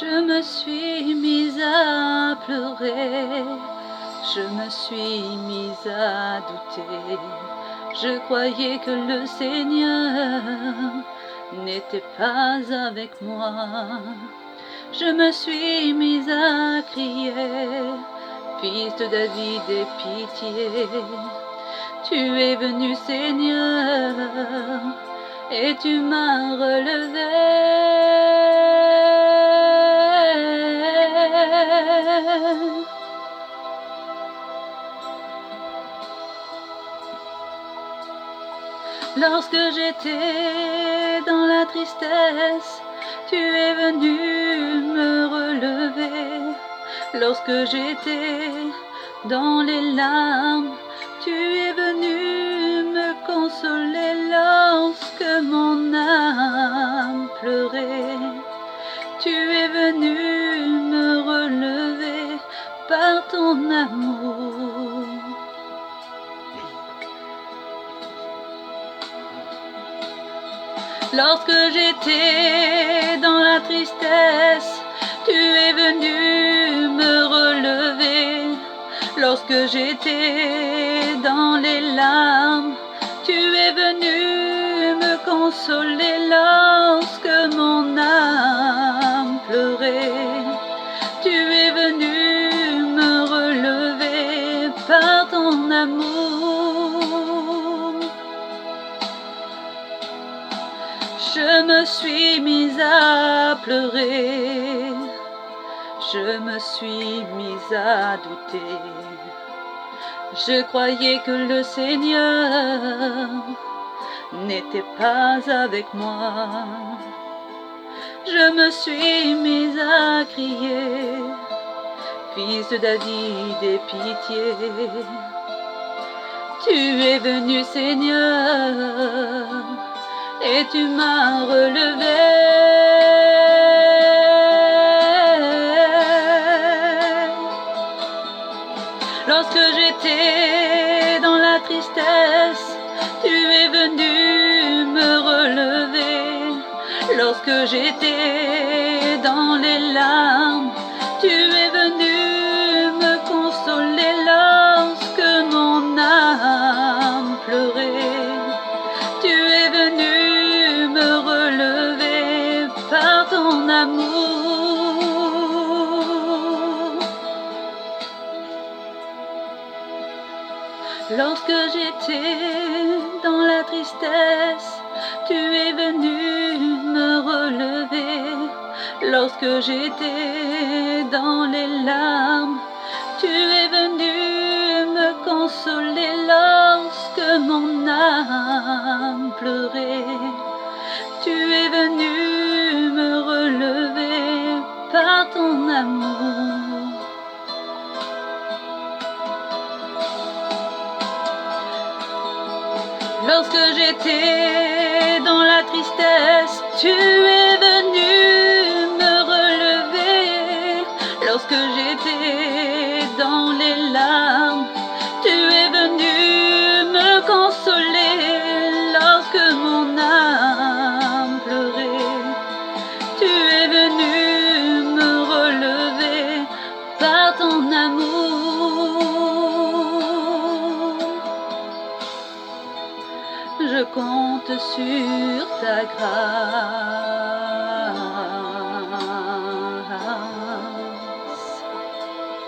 Je me suis mise à pleurer, je me suis mise à douter. Je croyais que le Seigneur n'était pas avec moi. Je me suis mise à crier, Fils de David, aie pitié. Tu es venu, Seigneur, et tu m'as relevé. Lorsque j'étais dans la tristesse, tu es venu me relever. Lorsque j'étais dans les larmes, tu es venu me consoler. Lorsque mon âme pleurait, tu es venu me relever par ton amour. Lorsque j'étais dans la tristesse, tu es venu me relever. Lorsque j'étais dans les larmes, tu es venu me consoler. Lorsque mon âme pleurait, tu es venu me relever par ton amour. Je me suis mise à pleurer, je me suis mise à douter. Je croyais que le Seigneur n'était pas avec moi. Je me suis mise à crier, Fils de David, aie pitié. Tu es venu, Seigneur, et tu m'as relevé. Lorsque j'étais dans la tristesse, tu es venu me relever. Lorsque j'étais dans les larmes, tu es venu me consoler. Lorsque mon âme pleurait, tu es venu me relever par ton amour. Lorsque j'étais dans la tristesse, tu es venu me relever. Lorsque j'étais dans les larmes, tu es venu me consoler. Lorsque mon âme pleurait, tu es venu me relever par ton amour. Lorsque j'étais dans la tristesse, tu es venu me relever. Lorsque j'étais dans les larmes, tu es venu me consoler. Lorsque mon âme pleurait, tu es venu me relever par ton amour. Je compte sur ta grâce.